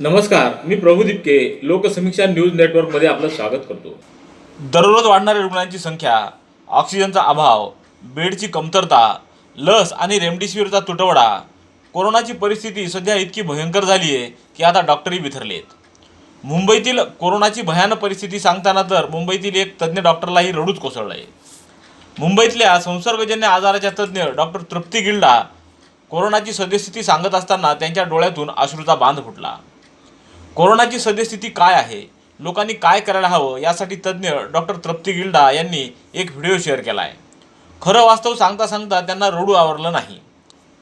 नमस्कार, मी प्रभुदीप के लोकसमीक्षा न्यूज नेटवर्कमध्ये आपलं स्वागत करतो. दररोज वाढणाऱ्या रुग्णांची संख्या, ऑक्सिजनचा अभाव, बेडची कमतरता, लस आणि रेमडेसिवीरचा तुटवडा, कोरोनाची परिस्थिती सध्या इतकी भयंकर झाली आहे की आता डॉक्टरही बिथरलेत. मुंबईतील कोरोनाची भयानक परिस्थिती सांगताना तर मुंबईतील एक तज्ज्ञ डॉक्टरलाही रडूच कोसळलंय. मुंबईतल्या संसर्गजन्य आजाराच्या तज्ज्ञ डॉक्टर तृप्ती गिल्डा कोरोनाची सद्यस्थिती सांगत असताना त्यांच्या डोळ्यातून अश्रूचा बांध फुटला. कोरोनाची सद्यस्थिती काय आहे, लोकांनी काय करायला हवं यासाठी तज्ज्ञ डॉक्टर तृप्ती गिल्डा यांनी एक व्हिडिओ शेअर केला आहे. खरं वास्तव सांगता सांगता त्यांना रडू आवरलं नाही.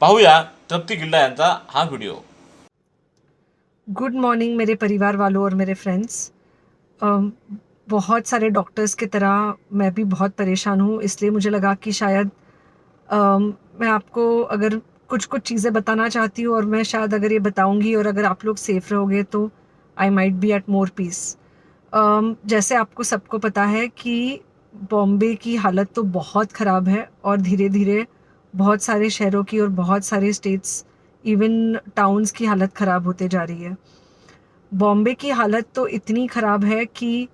पाहूया तृप्ती गिल्डा यांचा हा व्हिडिओ. गुड मॉर्निंग मेरे परिवार वालों और मेरे फ्रेंड्स. बहुत सारे डॉक्टर्स की तरह मैं भी बहुत परेशान हूँ, इसलिए मुझे लगा कि शायद मैं आपको अगर कुछ चीज़ें बताना चाहती हूँ और मैं शायद अगर ये बताऊँगी और अगर आप लोग सेफ़ रहोगे तो I might be at more peace. जैसे आपको सबको पता है कि बॉम्बे की हालत तो बहुत ख़राब है और धीरे धीरे बहुत सारे शहरों की और बहुत सारे स्टेट्स इवन टाउन्स की हालत ख़राब होते जा रही है. बॉम्बे की हालत तो इतनी ख़राब है कि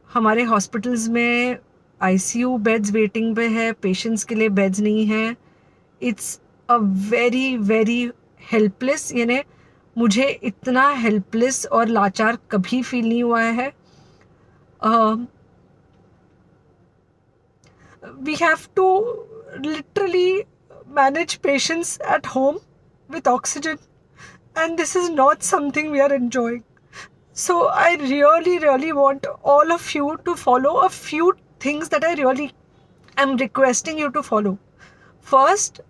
हमारे हॉस्पिटल्स में आईसीयू बेड्स वेटिंग पे है, पेशेंट्स के लिए बेड्स नहीं है. It's a very very helpless, यानी मुझे इतना हेल्पलेस और लाचार कभी फील नहीं हुआ है. We have to literally manage patients at home with oxygen, and this is not something we are enjoying. So I really want all of you to follow a few things that I really am requesting you to follow. First,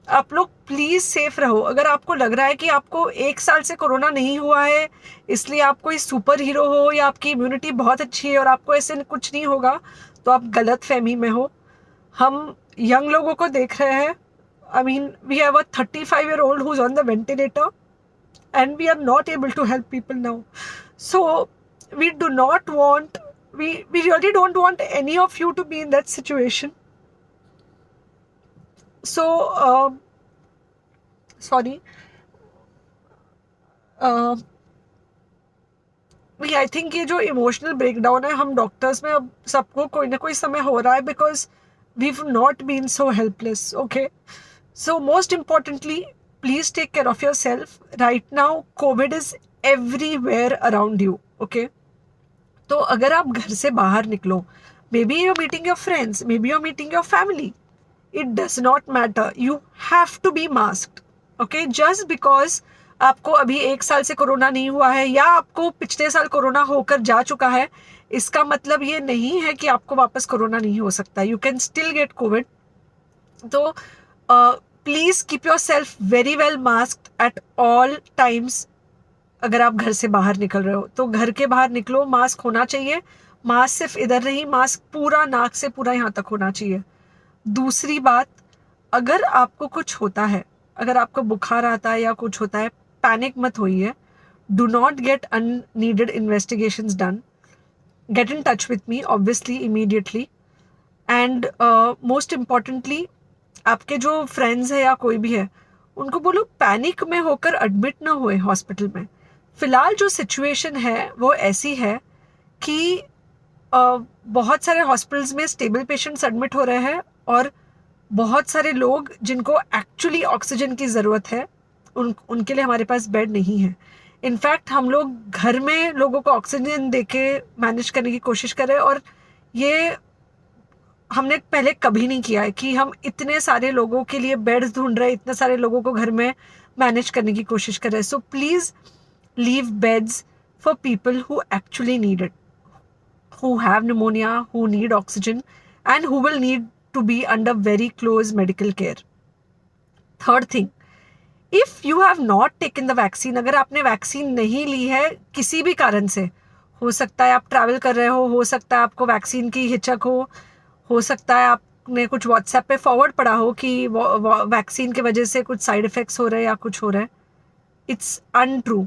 आप लोग please safe रहो. अगर आपको लग रहा है कि आपको 1 साल से कोरोना नहीं हुआ है इसलिए आप कोई सुपर हीरो हो या आपकी इम्यूनिटी बहुत अच्छी है और आपको ऐसे कुछ नहीं होगा, तो आप गलत फहमी में हो. हम यंग लोगों को देख रहे हैं. I mean, we have a 35-year-old who's on the ventilator and we are not able to help people now. So we do not want, we really don't want any of you to be in that situation. So, sorry. I think ये जो emotional breakdown है हम doctors में अब सबको कोई ना कोई समय हो रहा है because we've not been so helpless. Okay. So most importantly, please take care of yourself. Right now, COVID is everywhere around you. Okay. तो अगर आप घर से बाहर निकलो, maybe you're meeting your friends, maybe you're meeting your family. It does not matter. You have to be masked. Okay. Just because आपको अभी 1 साल से कोरोना नहीं हुआ है या आपको पिछले साल कोरोना होकर जा चुका है, इसका मतलब ये नहीं है कि आपको वापस कोरोना नहीं हो सकता. You can still get COVID. तो please keep yourself very well masked at all times. अगर आप घर से बाहर निकल रहे हो तो घर के बाहर निकलो, मास्क होना चाहिए. मास्क सिर्फ इधर नहीं, मास्क पूरा नाक से पूरा यहाँ तक होना चाहिए. दूसरी बात, अगर आपको कुछ होता है, अगर आपको बुखार आता है या कुछ होता है, पैनिक मत होइए. Do not get unneeded investigations done. Get in touch with me obviously immediately. And most importantly, आपके जो फ्रेंड्स है या कोई भी है उनको बोलो पैनिक में होकर एडमिट ना हुए हॉस्पिटल में. फ़िलहाल जो सिचुएशन है वो ऐसी है कि बहुत सारे हॉस्पिटल्स में स्टेबल पेशेंट्स एडमिट हो रहे हैं और बहुत सारे लोग जिनको एक्चुअली ऑक्सीजन की ज़रूरत है उनके लिए हमारे पास बेड नहीं है. इनफैक्ट हम लोग घर में लोगों को ऑक्सीजन दे के मैनेज करने की कोशिश कर रहे हैं और ये हमने पहले कभी नहीं किया है कि हम इतने सारे लोगों के लिए बेड्स ढूंढ रहे हैं, इतने सारे लोगों को घर में मैनेज करने की कोशिश कर रहे हैं. So please leave beds for people who actually need it, who have pneumonia, who need oxygen, and who will need to be under very close medical care. Third thing, if you have not taken the vaccine, अगर आपने vaccine नहीं ली है किसी भी कारण से, हो सकता है आप ट्रैवल कर रहे हो सकता है आपको वैक्सीन की हिचक हो सकता है आपने कुछ व्हाट्सएप पे फॉरवर्ड पढ़ा हो कि वैक्सीन की वजह से कुछ साइड इफ़ेक्ट्स हो रहे हैं या कुछ हो रहा है. It's untrue.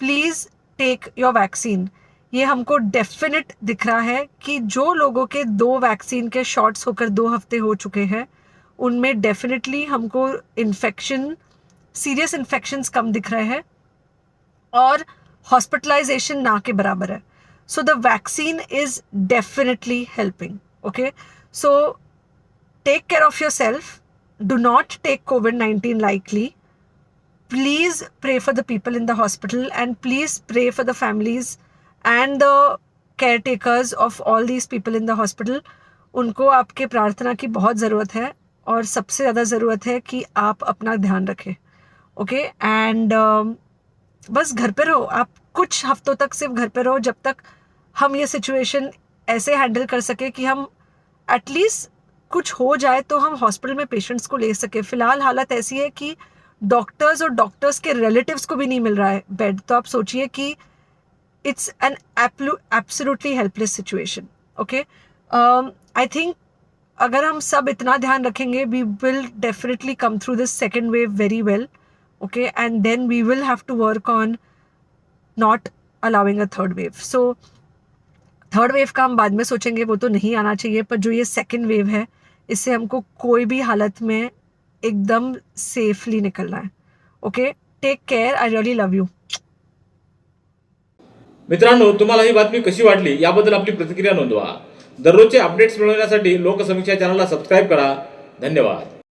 Please take your vaccine. ये हमको डेफिनेट दिख रहा है कि जो लोगों के 2 वैक्सीन के शॉट्स होकर 2 हफ्ते हो चुके हैं उनमें डेफिनेटली हमको इन्फेक्शन, सीरियस इन्फेक्शंस कम दिख रहे हैं. और हॉस्पिटलाइजेशन ना के बराबर है. So the vaccine is definitely helping. Okay, so take care of yourself. Do not take COVID-19 lightly. Please pray for the people in the hospital and please pray for the families and the caretakers of all these people in the hospital. उनको आपके प्रार्थना की बहुत ज़रूरत है और सबसे ज़्यादा ज़रूरत है कि आप अपना ध्यान रखें. ओके, एंड बस घर पे रहो. आप कुछ हफ्तों तक सिर्फ घर पे रहो जब तक हम ये सिचुएशन ऐसे हैंडल कर सके कि हम एटलीस्ट कुछ हो जाए तो हम हॉस्पिटल में पेशेंट्स को ले सके. फिलहाल हालत ऐसी है कि डॉक्टर्स और डॉक्टर्स के रिलेटिव्स को भी नहीं मिल रहा है बेड. तो आप सोचिए कि it's an absolutely helpless situation. Okay, I think अगर हम सब इतना ध्यान रखेंगे we will definitely come through this second wave very well. Okay, and then we will have to work on not allowing a third wave. So third wave का हम बाद में सोचेंगे, वो तो नहीं आना चाहिए. पर जो ये सेकेंड वेव है इससे हमको कोई भी हालत में एकदम सेफली निकलना है. Okay, take care. I really love you. मित्रांनो, तुम्हाला ही बातमी कशी वाटली याबद्दल आपली प्रतिक्रिया नोंदवा. दररोजचे अपडेट्स मिळवण्यासाठी लोकसमीक्षा चॅनलला सबस्क्राईब करा. धन्यवाद.